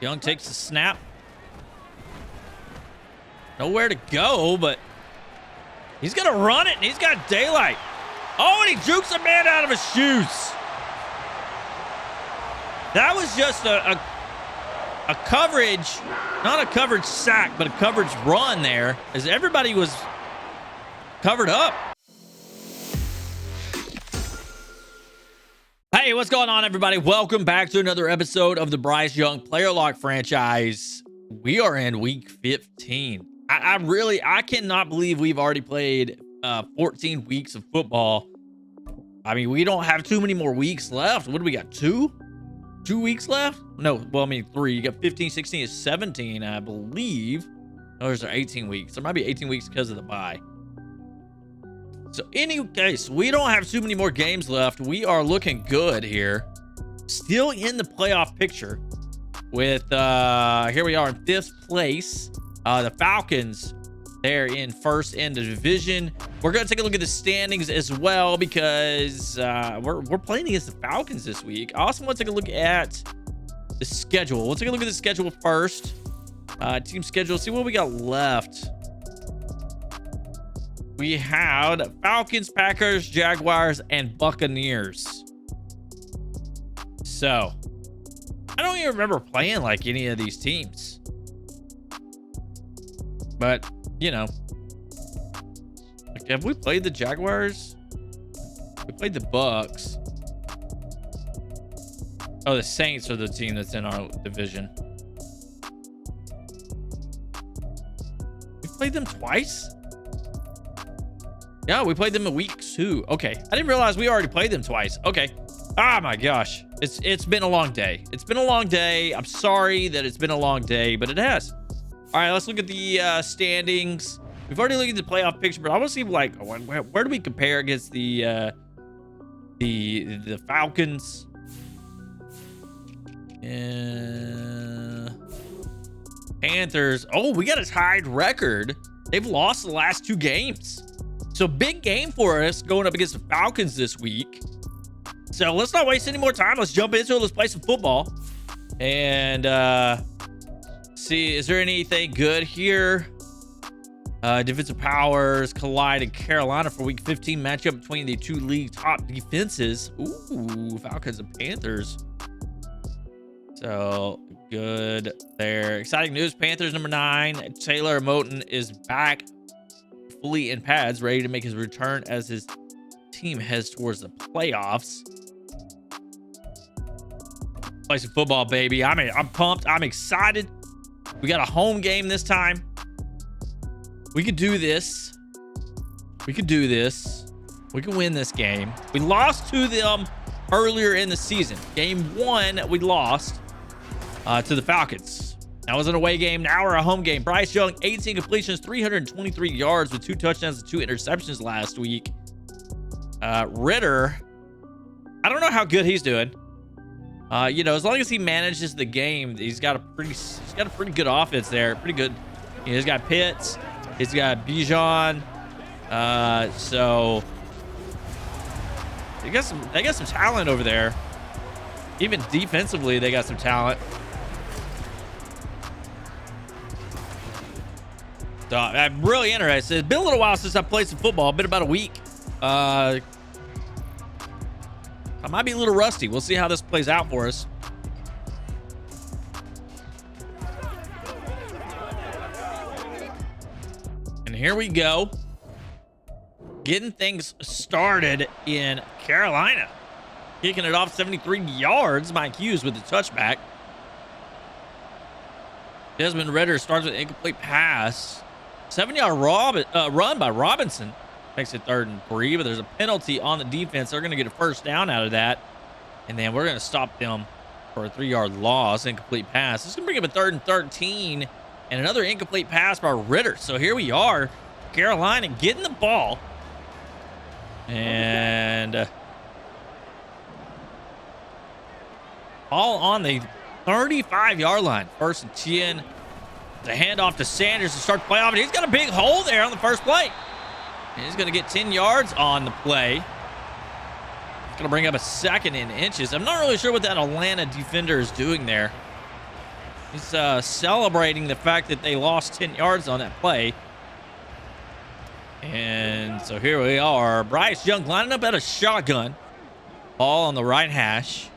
Young takes the snap. Nowhere to go, but he's going to run it, and he's got daylight. Oh, and he jukes a man out of his shoes. That was just a coverage, not a coverage sack, but a coverage run there, as everybody was covered up. Hey, what's going on, everybody? Welcome back to another episode of the Bryce Young Player Lock franchise. We are in week 15. I cannot believe we've already played 14 weeks of football. I mean, we don't have too many more weeks left. What do we got? Two weeks left? No, well, I mean, 3. You got 15, 16, and 17, I believe. No, there's 18 weeks. There might be 18 weeks because of the bye. So, any case, we don't have too many more games left. We are looking good here. Still in the playoff picture with, here we are in 5th place. The Falcons, they're in first in the division. We're going to take a look at the standings as well because we're playing against the Falcons this week. I also want to take a look at the schedule. We'll take a look at the schedule first. Team schedule, see what we got left. We have Falcons, Packers, Jaguars, and Buccaneers. So, I don't even remember playing like any of these teams. But, you know. Like, have we played the Jaguars? We played the Bucks. Oh, the Saints are the team that's in our division. We played them twice? Yeah, we played them in week 2. Okay. I didn't realize we already played them twice. Okay. Oh my gosh. It's been a long day. It's been a long day. I'm sorry that it's been a long day, but it has. All right, let's look at the standings. We've already looked at the playoff picture, but I want to see like where do we compare against the Falcons? Panthers. Oh, we got a tied record. They've lost the last 2 games. So big game for us going up against the Falcons this week. So let's not waste any more time. Let's jump into it. Let's play some football. And see, is there anything good here? Defensive powers collide in Carolina for week 15 matchup between the 2 league top defenses. Ooh, Falcons and Panthers. So good there. Exciting news. Panthers number 9. Taylor Moton is back fully in pads, ready to make his return as his team heads towards the playoffs. Play some football, baby. I'm pumped. I'm excited. We got a home game this time. We could do this. We could do this. We can win this game. We lost to them earlier in the season. Game 1, we lost to the Falcons. That was an away game. Now we're a home game. Bryce Young, 18 completions, 323 yards with 2 touchdowns and 2 interceptions last week. Ritter, I don't know how good he's doing. You know, as long as he manages the game, he's got a pretty good offense there. Pretty good. You know, he's got Pitts. He's got Bijan. So they got some talent over there. Even defensively, they got some talent. So I'm really interested. It's been a little while since I played some football. Been about a week. I might be a little rusty. We'll see how this plays out for us. And here we go. Getting things started in Carolina. Kicking it off 73 yards. Mike Hughes with the touchback. Desmond Ritter starts with an incomplete pass. 7-yard run by Robinson. Makes it 3rd and 3, but there's a penalty on the defense. They're going to get a first down out of that. And then we're going to stop them for a 3-yard loss. Incomplete pass. This is going to bring up a 3rd and 13. And another incomplete pass by Ritter. So here we are. Carolina getting the ball. And all on the 35-yard line. 1st and 10. The handoff to Sanders to start the play off. And he's got a big hole there on the first play. And he's going to get 10 yards on the play. It's going to bring up a 2nd and inches. I'm not really sure what that Atlanta defender is doing there. He's celebrating the fact that they lost 10 yards on that play. And so here we are. Bryce Young lining up at a shotgun. Ball on the right hash.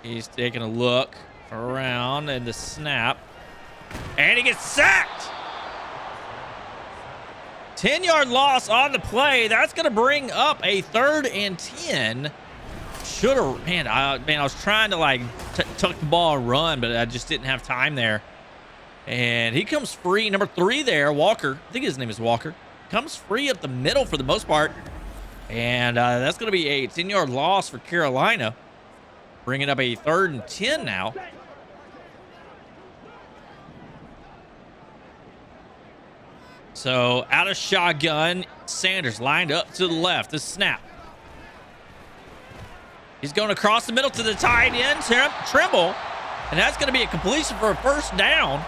He's taking a look around and the snap. And he gets sacked. 10-yard loss on the play. That's going to bring up a 3rd and 10. Should have, man, I was trying to like tuck the ball and run, but I just didn't have time there. And he comes free. Number 3 there, Walker. I think his name is Walker. Comes free up the middle for the most part. And that's going to be a 10-yard loss for Carolina. Bringing up a 3rd and 10 now. So out of shotgun, Sanders lined up to the left. The snap. He's going across the middle to the tight end, Trimble. And that's going to be a completion for a 1st down.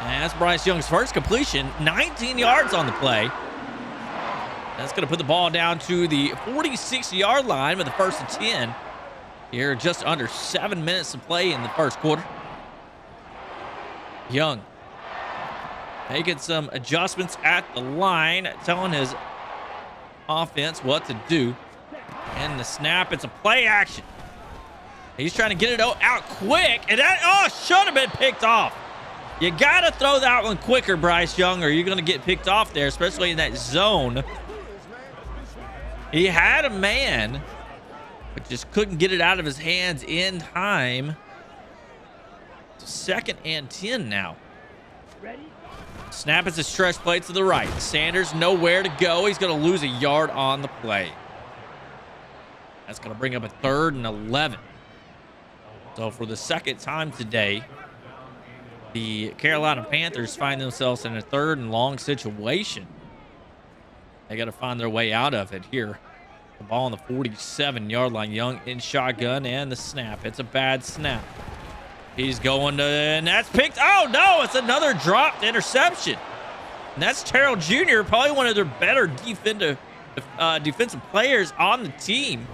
And that's Bryce Young's first completion. 19 yards on the play. That's going to put the ball down to the 46-yard line with the 1st and 10. Here, just under 7 minutes to play in the 1st quarter. Young making some adjustments at the line, telling his offense what to do. And the snap, it's a play action. He's trying to get it out quick, and that should have been picked off. You gotta throw that one quicker, Bryce Young, or you're gonna get picked off there, especially in that zone. He had a man, but just couldn't get it out of his hands in time. It's 2nd and 10 now. Snap is a stretch play to the right. Sanders nowhere to go. He's going to lose a yard on the play. That's going to bring up a 3rd and 11. So for the 2nd time today, the Carolina Panthers find themselves in a 3rd and long situation. They got to find their way out of it here. The ball on the 47-yard line. Young in shotgun and the snap. It's a bad snap. He's going to, and that's picked. Oh, no, it's another dropped interception. And that's Terrell Jr., probably one of their better defensive players on the team.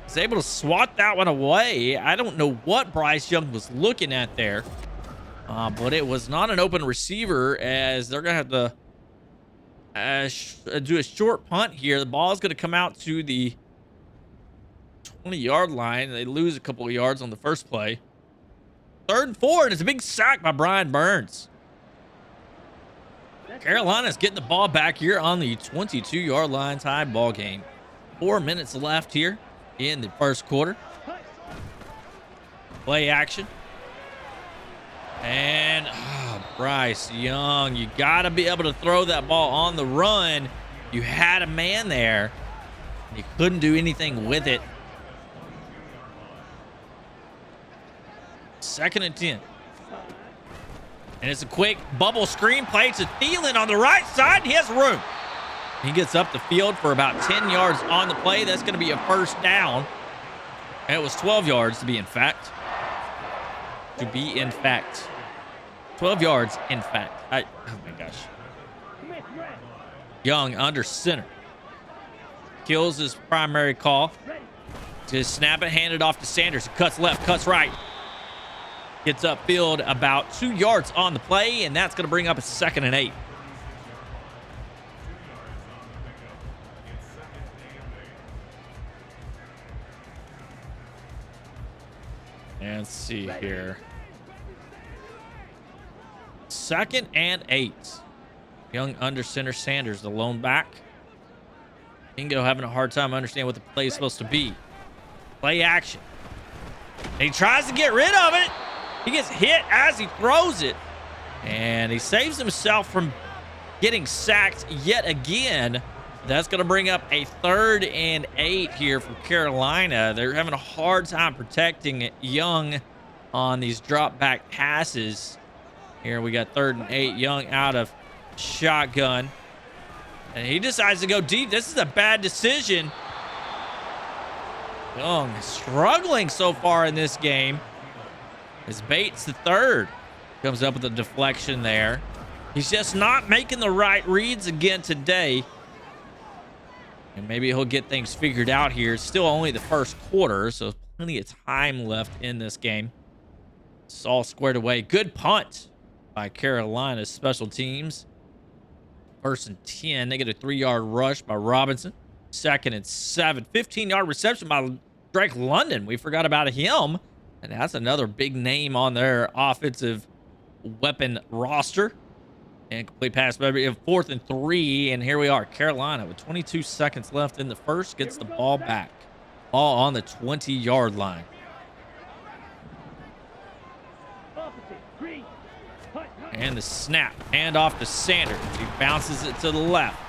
He's able to swat that one away. I don't know what Bryce Young was looking at there, but it was not an open receiver, as they're going to have to do a short punt here. The ball is going to come out to the 20-yard line. They lose a couple of yards on the first play. 3rd and 4, and it's a big sack by Brian Burns. Carolina's getting the ball back here on the 22-yard line. Tie ball game. 4 minutes left here in the 1st quarter. Play action. And Bryce Young, you got to be able to throw that ball on the run. You had a man there. You couldn't do anything with it. 2nd and 10. And it's a quick bubble screen play to Thielen on the right side. He has room. He gets up the field for about 10 yards on the play. That's going to be a 1st down. And it was 12 yards to be in fact. 12 yards, in fact. Oh my gosh. Young under center. Kills his primary call. Just snap it, hand it off to Sanders. Cuts left, cuts right. Gets upfield about 2 yards on the play, and that's going to bring up a 2nd and 8. And let's see here. 2nd and 8. Young under center, Sanders, the lone back. Bingo having a hard time understanding what the play is supposed to be. Play action. And he tries to get rid of it. He gets hit as he throws it. And he saves himself from getting sacked yet again. That's going to bring up a 3rd and 8 here for Carolina. They're having a hard time protecting Young on these drop back passes. Here we got 3rd and 8. Young out of shotgun. And he decides to go deep. This is a bad decision. Young struggling so far in this game. As Bates the 3rd comes up with a deflection there. He's just not making the right reads again today. And maybe he'll get things figured out here. It's still only the 1st quarter, so plenty of time left in this game. It's all squared away. Good punt by Carolina's special teams. 1st and 10. They get a 3-yard rush by Robinson. 2nd and 7. 15-yard reception by Drake London. We forgot about him. And that's another big name on their offensive weapon roster. And complete pass. 4th and 3. And here we are. Carolina with 22 seconds left in the first. Gets the ball back. Ball on the 20-yard line. And the snap. Hand off to Sanders. He bounces it to the left.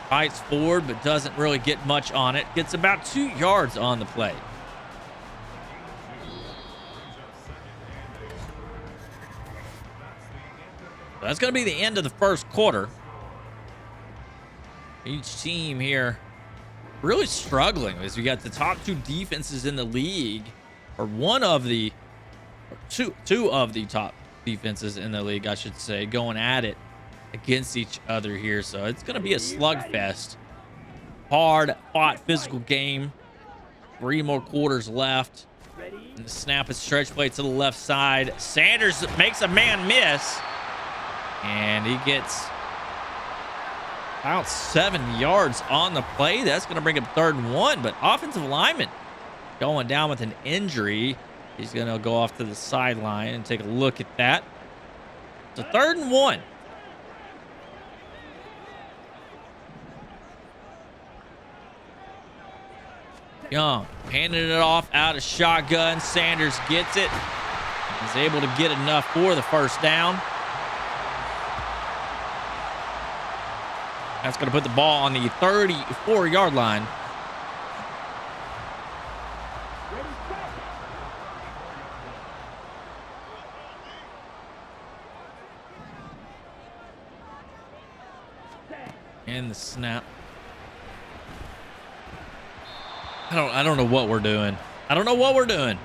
Fights forward, but doesn't really get much on it. Gets about 2 yards on the play. That's going to be the end of the first quarter. Each team here really struggling as we got the top 2 defenses in the league, or two of the top defenses in the league, I should say, going at it against each other here. So it's going to be a slugfest. Hard fought physical game. 3 more quarters left. And the snap is stretch play to the left side. Sanders makes a man miss. And he gets about 7 yards on the play. That's going to bring up 3rd and 1. But offensive lineman going down with an injury. He's going to go off to the sideline and take a look at that. It's a 3rd and 1. Young handing it off out of shotgun. Sanders gets it. He's able to get enough for the first down. That's going to put the ball on the 34-yard line. And the snap. I don't know what we're doing. I don't know what we're doing.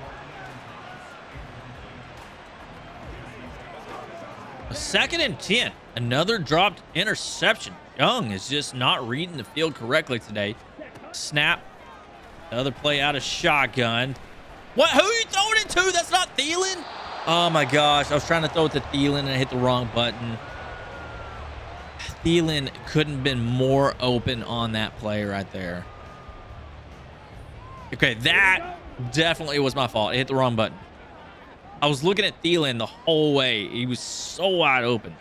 A 2nd and 10. Another dropped interception. Young is just not reading the field correctly today. Snap. Another play out of shotgun. What? Who are you throwing it to? That's not Thielen. Oh my gosh. I was trying to throw it to Thielen and I hit the wrong button. Thielen couldn't have been more open on that play right there. Okay, that definitely was my fault. I hit the wrong button. I was looking at Thielen the whole way. He was so wide open.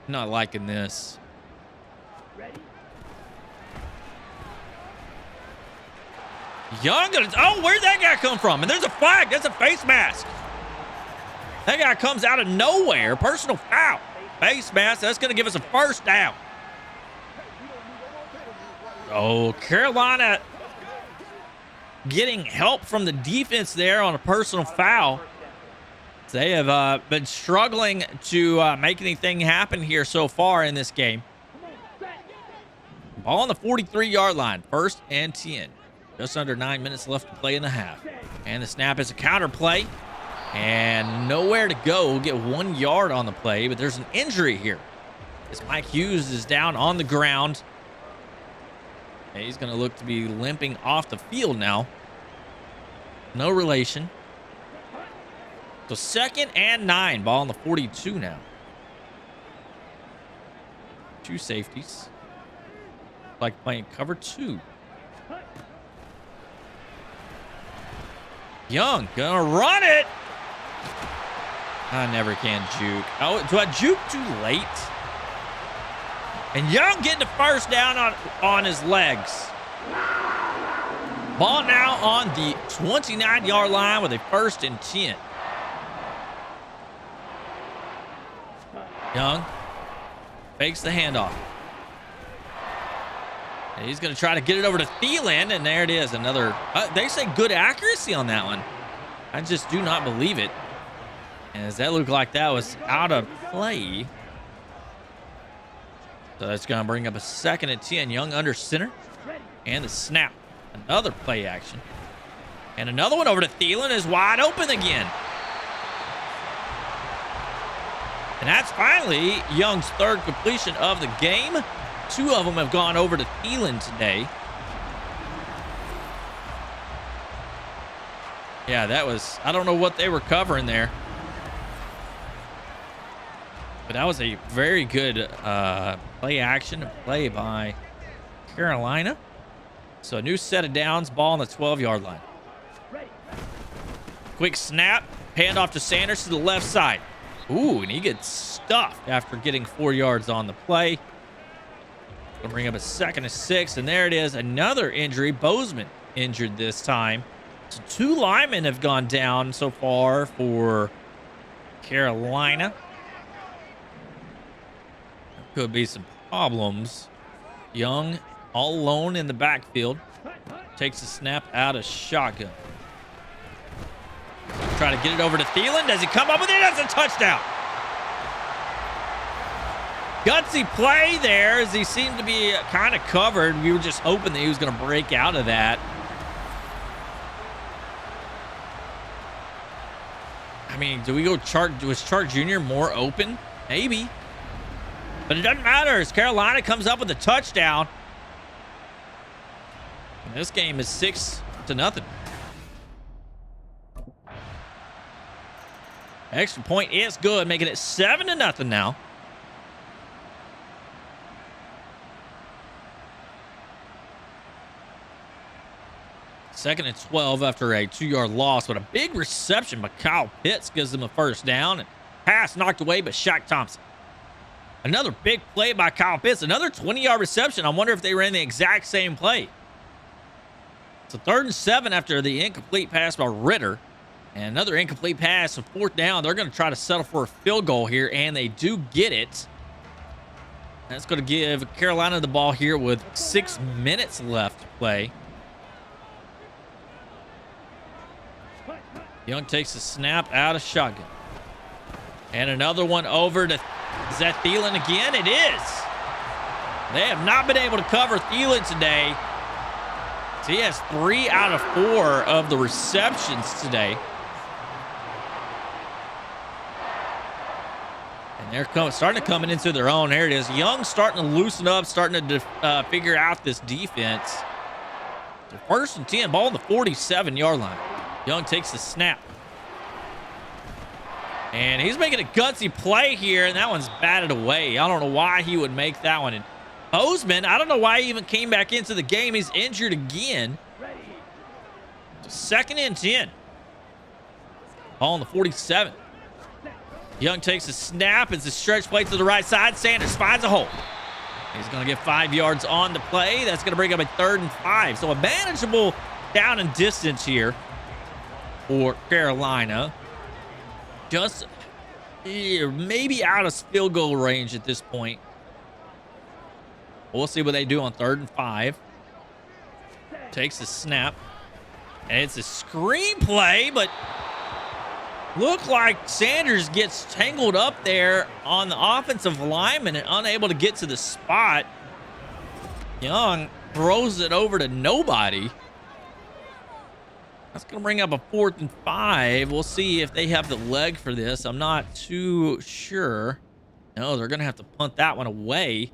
Not liking this. Young, oh, where'd that guy come from? And there's a flag. That's a face mask. That guy comes out of nowhere. Personal foul. Face mask. That's going to give us a first down. Oh, Carolina getting help from the defense there on a personal foul. They have been struggling to make anything happen here so far in this game. Ball on the 43-yard line. 1st and 10. Just under 9 minutes left to play in the half. And the snap is a counter play. And nowhere to go. We'll get 1 yard on the play, but there's an injury here. As Mike Hughes is down on the ground. And he's going to look to be limping off the field now. No relation. So 2nd and 9. Ball on the 42 now. 2 safeties. Like playing cover 2. Young gonna run it. I never can juke. Oh, do I juke too late? And Young getting the first down on his legs. Ball now on the 29-yard line with a 1st and 10. Young fakes the handoff. And he's going to try to get it over to Thielen, and there it is. Another, they say good accuracy on that one. I just do not believe it. As that looked like that was out of play. So that's going to bring up a 2nd and 10. Young under center. And the snap. Another play action. And another one over to Thielen is wide open again. And that's finally Young's 3rd completion of the game. 2 of them have gone over to Thielen today. Yeah, that was, I don't know what they were covering there. But that was a very good play action play by Carolina. So a new set of downs, ball on the 12-yard line. Quick snap, hand off to Sanders to the left side. Ooh, and he gets stuffed after getting 4 yards on the play. Gonna bring up a 2nd and 6, and there it is. Another injury. Bozeman injured this time. So 2 linemen have gone down so far for Carolina. Could be some problems. Young all alone in the backfield. Takes a snap out of shotgun. Try to get it over to Thielen. Does he come up with it? That's a touchdown. Gutsy play there as he seemed to be kind of covered. We were just hoping that he was going to break out of that. I mean, do we go Chart? Was Chart Jr. more open? Maybe. But it doesn't matter as Carolina comes up with a touchdown. And this game is 6-0. Extra point is good, making it 7-0 now. Second and 12 after a 2-yard loss, but a big reception by Kyle Pitts gives them a first down. And pass knocked away by Shaq Thompson. Another big play by Kyle Pitts. Another 20-yard reception. I wonder if they ran the exact same play. It's a 3rd and 7 after the incomplete pass by Ritter. And another incomplete pass, a 4th down. They're going to try to settle for a field goal here, and they do get it. That's going to give Carolina the ball here with 6 minutes left to play. Young takes a snap out of shotgun. And another one over to, is that Thielen again? It is. They have not been able to cover Thielen today. So he has 3 out of 4 of the receptions today. And they're starting to come into their own. There it is. Young starting to loosen up, starting to figure out this defense. So 1st and 10, ball on the 47-yard line. Young takes the snap. And he's making a gutsy play here, and that one's batted away. I don't know why he would make that one. And Bozeman, I don't know why he even came back into the game. He's injured again. 2nd and 10. Ball on the 47. Young takes a snap. It's a stretch play to the right side. Sanders finds a hole. He's going to get 5 yards on the play. That's going to bring up a 3rd and 5. So a manageable down and distance here for Carolina. Just maybe out of field goal range at this point. We'll see what they do on 3rd and 5. Takes a snap. And it's a screen play, but look like Sanders gets tangled up there on the offensive lineman and unable to get to the spot. Young throws it over to nobody. That's going to bring up a 4th and 5. We'll see if they have the leg for this. I'm not too sure. No, they're going to have to punt that one away.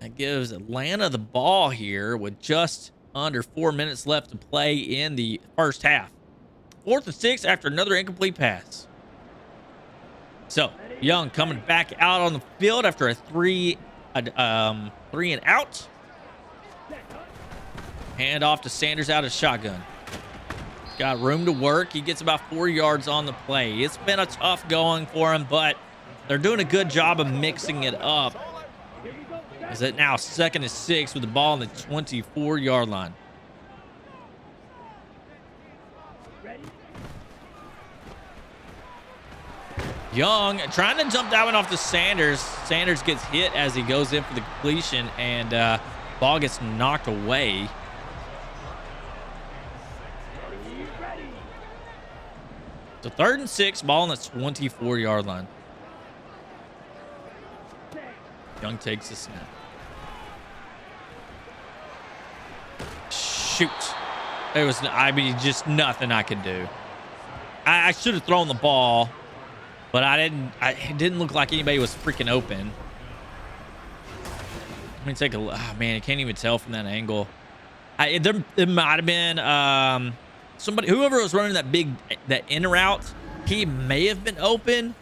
That gives Atlanta the ball here with just under 4 minutes left to play in the first half. 4th and 6 after another incomplete pass. So Young coming back out on the field after a 3 and out. Hand off to Sanders out of shotgun. Got room to work. He gets about 4 yards on the play. It's been a tough going for him, but they're doing a good job of mixing it up. Is it now 2nd and 6 with the ball on the 24-yard line? Young trying to jump that one off to Sanders. Sanders gets hit as he goes in for the completion, and ball gets knocked away. So 3rd and 6, ball on the 24-yard line. Young takes a snap. Shoot. There was, I mean, just nothing I could do. I should have thrown the ball, but it didn't look like anybody was freaking open. Let me take a look. Oh, man, I can't even tell from that angle. There might have been somebody, whoever was running that in route, he may have been open.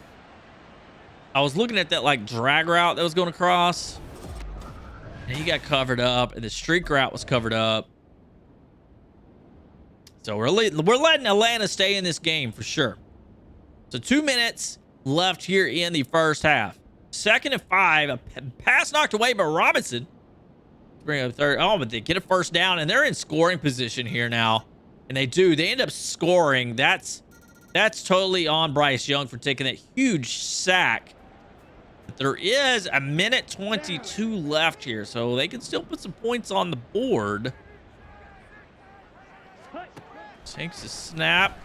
I was looking at that like drag route that was going across, and he got covered up, and the streak route was covered up. So we're letting Atlanta stay in this game for sure. So 2 minutes left here in the first half. 2nd and 5, a pass knocked away by Robinson. Bring up third. Oh, but they get a first down, and they're in scoring position here now. And they do. They end up scoring. That's totally on Bryce Young for taking that huge sack. But there is a minute 22 left here, so they can still put some points on the board. Takes a snap.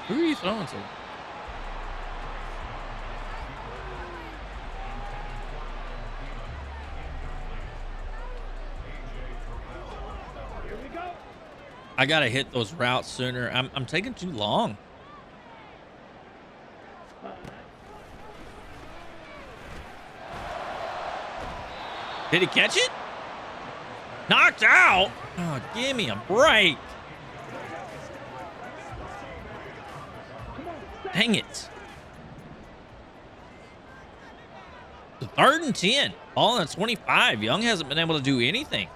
Who are you throwing to? I gotta hit those routes sooner. I'm taking too long. Did he catch it? Knocked out. Oh, give me a break. Dang it. 3rd and 10. Ball on 25. Young hasn't been able to do anything.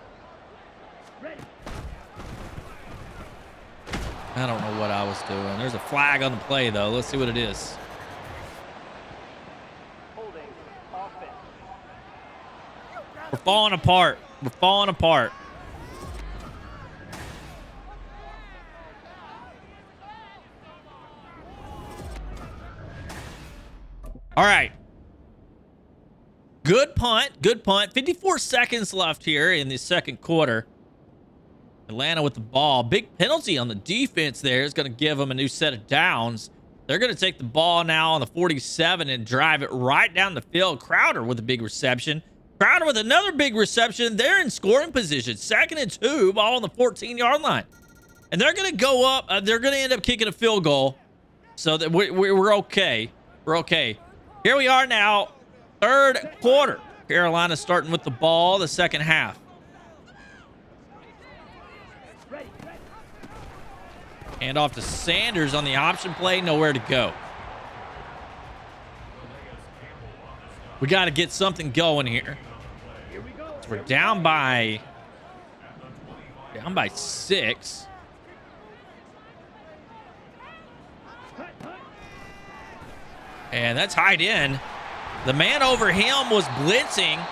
I don't know what I was doing. There's a flag on the play, though. Let's see what it is. We're falling apart. We're falling apart. All right. Good punt. Good punt. 54 seconds left here in the second quarter. Atlanta with the ball. Big penalty on the defense there is going to give them a new set of downs. They're going to take the ball now on the 47 and drive it right down the field. Crowder with a big reception. Crowder with another big reception. They're in scoring position. 2nd and 2, ball on the 14-yard line. And they're going to go up. They're going to end up kicking a field goal. So that we're okay. We're okay. Here we are now, 3rd quarter. Carolina starting with the ball, the second half. Hand off to Sanders on the option play. Nowhere to go. We got to get something going here. So we're down by 6. And that's tied in. The man over him was blitzing.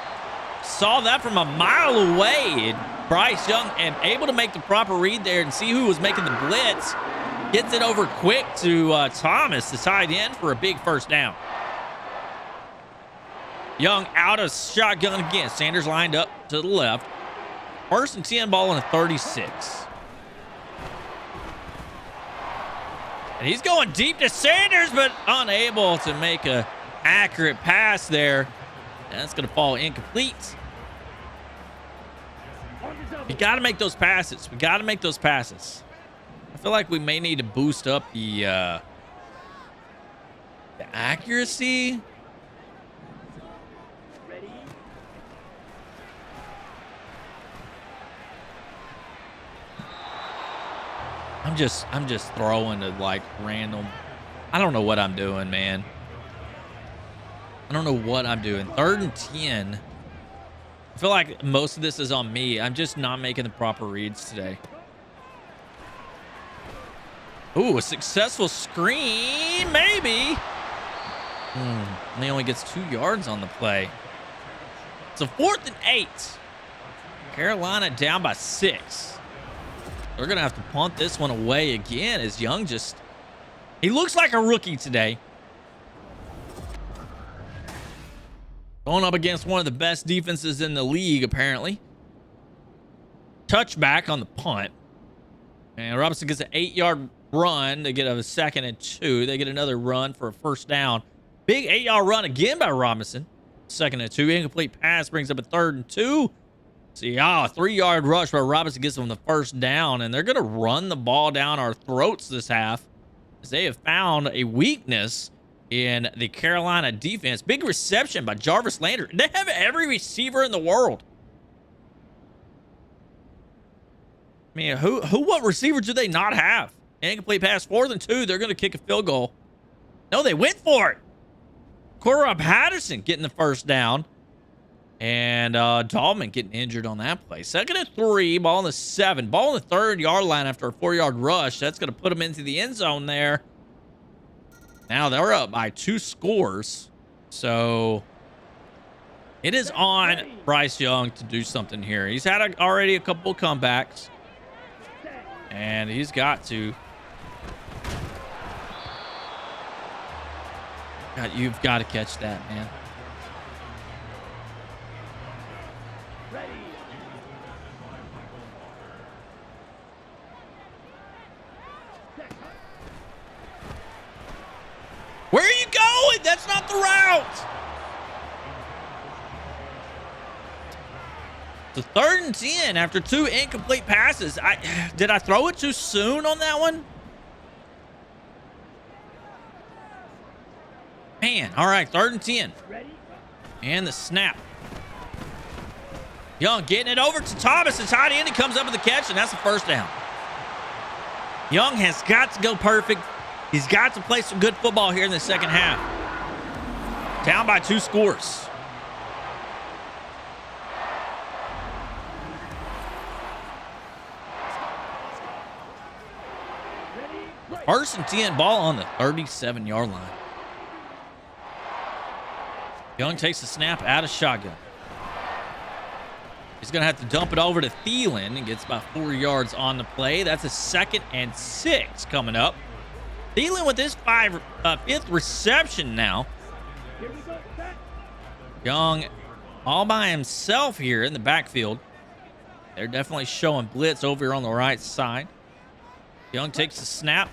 Saw that from a mile away. Bryce Young and able to make the proper read there and see who was making the blitz. Gets it over quick to Thomas, the tight end, for a big first down. Young out of shotgun again. Sanders lined up to the left. 1st and 10, ball on a 36. And he's going deep to Sanders, but unable to make an accurate pass there. And that's going to fall incomplete. You got to make those passes. We got to make those passes. I feel like we may need to boost up the accuracy. I'm just throwing to like random. I don't know what I'm doing, man. I don't know what I'm doing. 3rd and 10. I feel like most of this is on me. I'm just not making the proper reads today. Ooh, a successful screen, maybe. And he only gets 2 yards on the play. So 4th and 8. Carolina down by 6. They're going to have to punt this one away again as Young he looks like a rookie today. Going up against one of the best defenses in the league, apparently. Touchback on the punt. And Robinson gets an 8-yard run. They get a 2nd and 2. They get another run for a first down. Big 8-yard run again by Robinson. 2nd and 2. Incomplete pass brings up a 3rd and 2. See, a 3-yard rush where Robinson gets them the first down. And they're going to run the ball down our throats this half, as they have found a weakness in the Carolina defense. Big reception by Jarvis Landry. They have every receiver in the world. mean, what receiver do they not have? Incomplete pass, 4th and 2. They're going to kick a field goal. No, they went for it. Cordero Patterson getting the first down. And Dahlman getting injured on that play. 2nd and 3, ball on the 7. Ball on the 3rd-yard line after a 4-yard rush. That's going to put them into the end zone there. Now they're up by 2 scores. So it is on Bryce Young to do something here. He's had already a couple of comebacks. And he's got to. God, you've got to catch that, man. Where are you going? That's not the route. It's 3rd and 10 after 2 incomplete passes. Did I throw it too soon on that one? Man, all right, 3rd and 10. And the snap. Young getting it over to Thomas. The tight end, he comes up with the catch, and that's the first down. Young has got to go perfect. He's got to play some good football here in the second half. Down by 2 scores. First and 10, ball on the 37-yard line. Young takes the snap out of shotgun. He's going to have to dump it over to Thielen and gets about 4 yards on the play. That's a 2nd and 6 coming up. Thielen with his 5th reception now. Young all by himself here in the backfield. They're definitely showing blitz over here on the right side. Young takes the snap.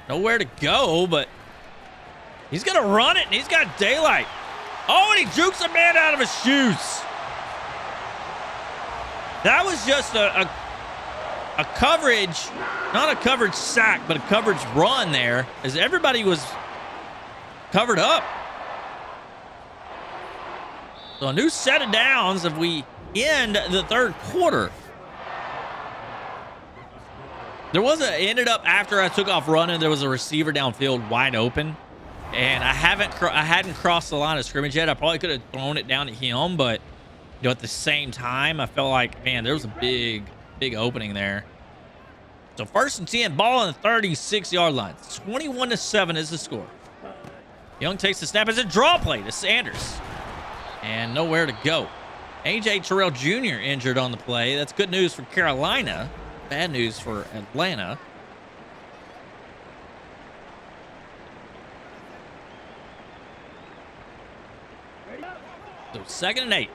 Nowhere to go, but he's going to run it, and he's got daylight. Oh, and he jukes a man out of his shoes. That was just a coverage, not a coverage sack, but a coverage run there as everybody was covered up. So a new set of downs if we end the 3rd quarter. There was ended up after I took off running, there was a receiver downfield wide open. And I hadn't crossed the line of scrimmage yet. I probably could have thrown it down to him, but you know, at the same time, I felt like, man, there was a big opening there. So 1st and 10, ball on the 36-yard line. 21-7 is the score. Young takes the snap as a draw play to Sanders. And nowhere to go. A.J. Terrell Jr. injured on the play. That's good news for Carolina. Bad news for Atlanta. So 2nd and 8.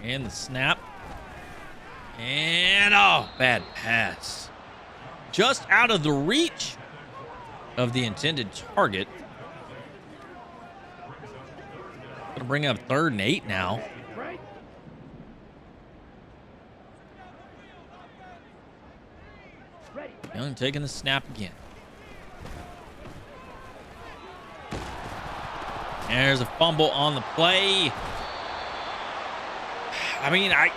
And the snap. And, oh, bad pass. Just out of the reach of the intended target. Going to bring up 3rd and 8 now. Young taking the snap again. There's a fumble on the play. I mean, I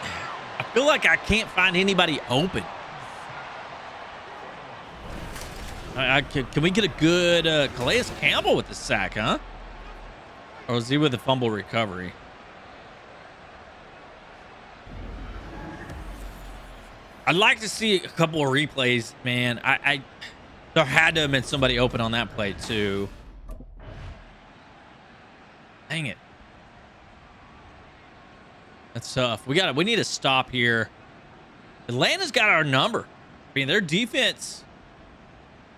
feel like I can't find anybody open. Can we get a good Calais Campbell with the sack, huh? Or is he with the fumble recovery? I'd like to see a couple of replays, man. There had to have been somebody open on that play too. Dang it. That's tough. We need to stop here. Atlanta's got our number. I mean, their defense,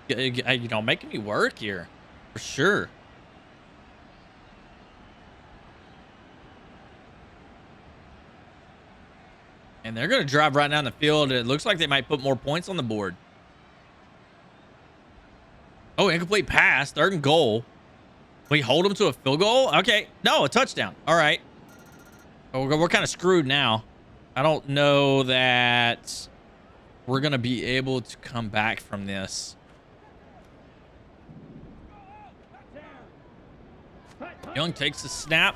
you know, making me work here for sure. And they're going to drive right down the field. It looks like they might put more points on the board. Oh, incomplete pass. 3rd and goal. We hold them to a field goal? Okay. No, a touchdown. All right. Oh, we're kind of screwed now. I don't know that we're going to be able to come back from this. Young takes the snap.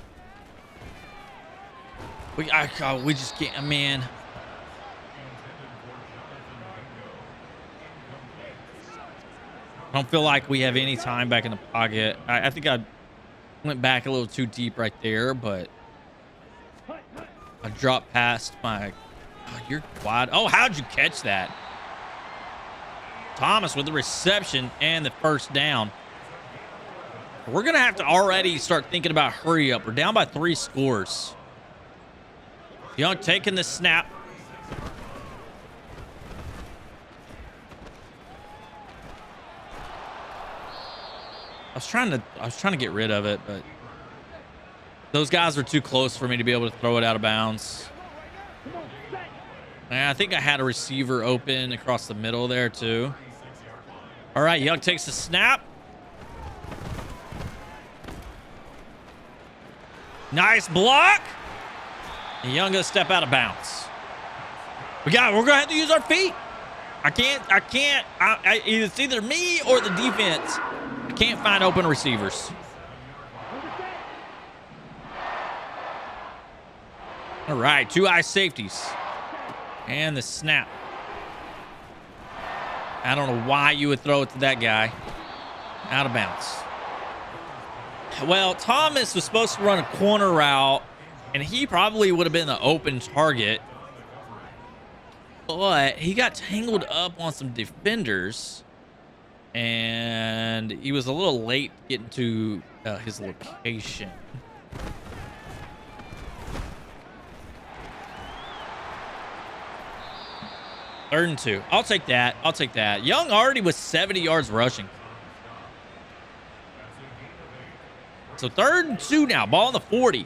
We just can't, man. I don't feel like we have any time back in the pocket. I think I went back a little too deep right there, but I dropped past my... Oh, you're wide. Oh, how'd you catch that? Thomas with the reception and the first down. We're going to have to already start thinking about hurry up. We're down by 3 scores. Young taking the snap. I was trying to get rid of it, but those guys were too close for me to be able to throw it out of bounds. And I think I had a receiver open across the middle there too. All right, Young takes the snap. Nice block. And Young gonna step out of bounds. We're gonna have to use our feet. It's either me or the defense. I can't find open receivers. All right, 2 eye safeties. And the snap. I don't know why you would throw it to that guy. Out of bounds. Well, Thomas was supposed to run a corner route, and he probably would have been the open target. But he got tangled up on some defenders, and he was a little late getting to his location. Third and 2. I'll take that. I'll take that. Young already was 70 yards rushing. So 3rd and 2 now. Ball on the 40.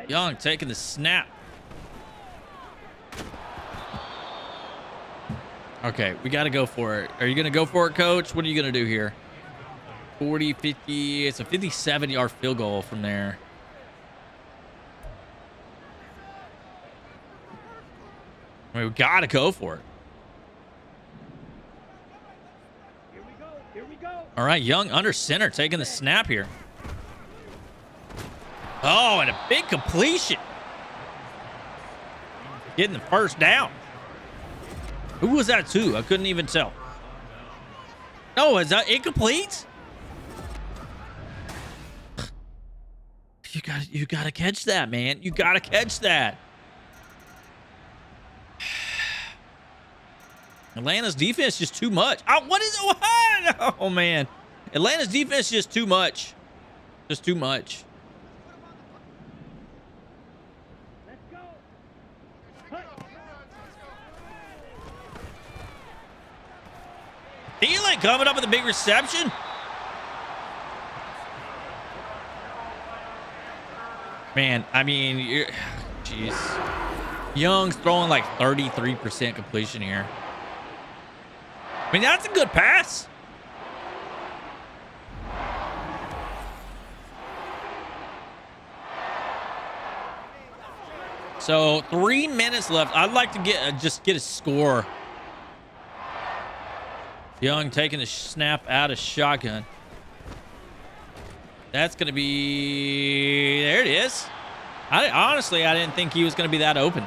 Young taking the snap. Okay, we got to go for it. Are you going to go for it, coach? What are you going to do here? 40, 50. It's a 57-yard field goal from there. I mean, we got to go for it. Here we go. All right, Young under center taking the snap here. Oh, and a big completion. Getting the first down. Who was that to? I couldn't even tell. Oh, is that incomplete? You gotta catch that, man. You gotta catch that. Atlanta's defense is just too much. Oh, what is it? What? Oh, man. Atlanta's defense is just too much. Just too much. Let's go. Thielen coming up with a big reception. Man, I mean, jeez. Young's throwing like 33% completion here. I mean, that's a good pass. So 3 minutes left. I'd like to just get a score. Young taking the snap out of shotgun. That's going to be... There it is. Honestly, I didn't think he was going to be that open.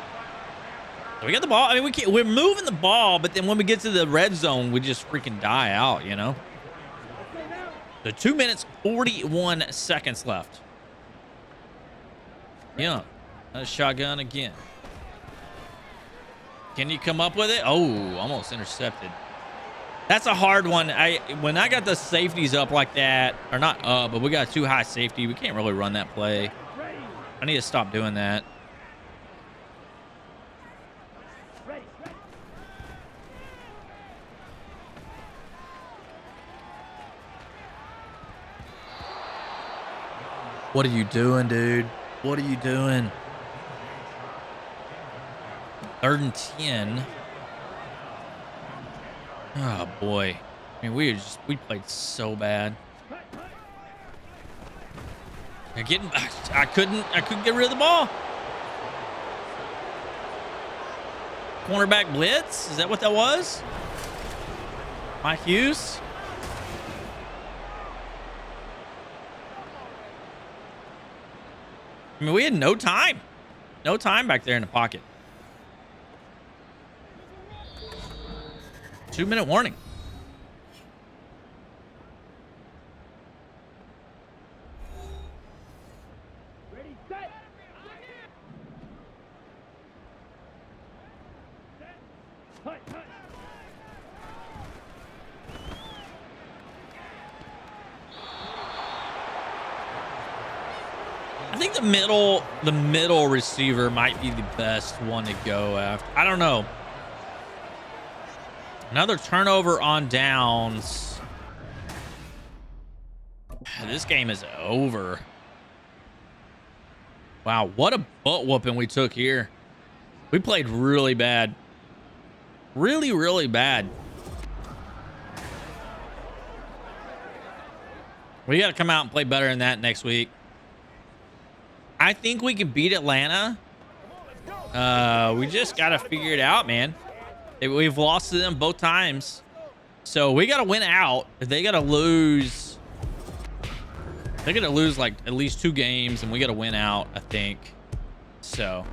So we got the ball. I mean, we're moving the ball, but then when we get to the red zone, we just freaking die out, you know? So 2 minutes, 41 seconds left. Yeah. Another shotgun again. Can you come up with it? Oh, almost intercepted. That's a hard one. When I got the safeties up like that, or not up, but we got too high safety, we can't really run that play. I need to stop doing that. What are you doing, dude? What are you doing? 3rd and 10. Oh boy. I mean, we played so bad. I couldn't get rid of the ball. Cornerback blitz? Is that what that was? Mike Hughes? I mean, we had no time. No time back there in the pocket. 2-minute warning. Ready, set. Set. Hut, hut. I think the middle receiver might be the best one to go after. I don't know. Another turnover on downs. This game is over. Wow, what a butt whooping we took here. We played really bad. Really, really bad. We got to come out and play better than that next week. I think we can beat Atlanta. We just got to figure it out, man. We've lost to them both times. So we got to win out. They got to lose. They're going to lose like at least 2 games, and we got to win out, I think. So.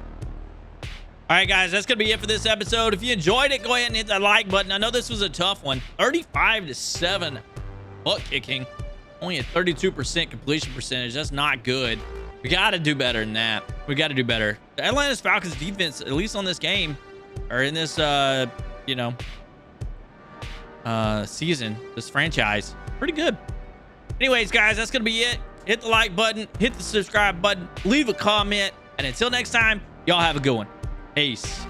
All right, guys, that's going to be it for this episode. If you enjoyed it, go ahead and hit that like button. I know this was a tough one. 35-7 butt kicking. Only a 32% completion percentage. That's not good. We got to do better than that. We got to do better. The Atlanta Falcons defense, at least on this game, or in this, season, this franchise, pretty good. Anyways, guys, that's going to be it. Hit the like button, hit the subscribe button, leave a comment, and until next time, y'all have a good one. Peace.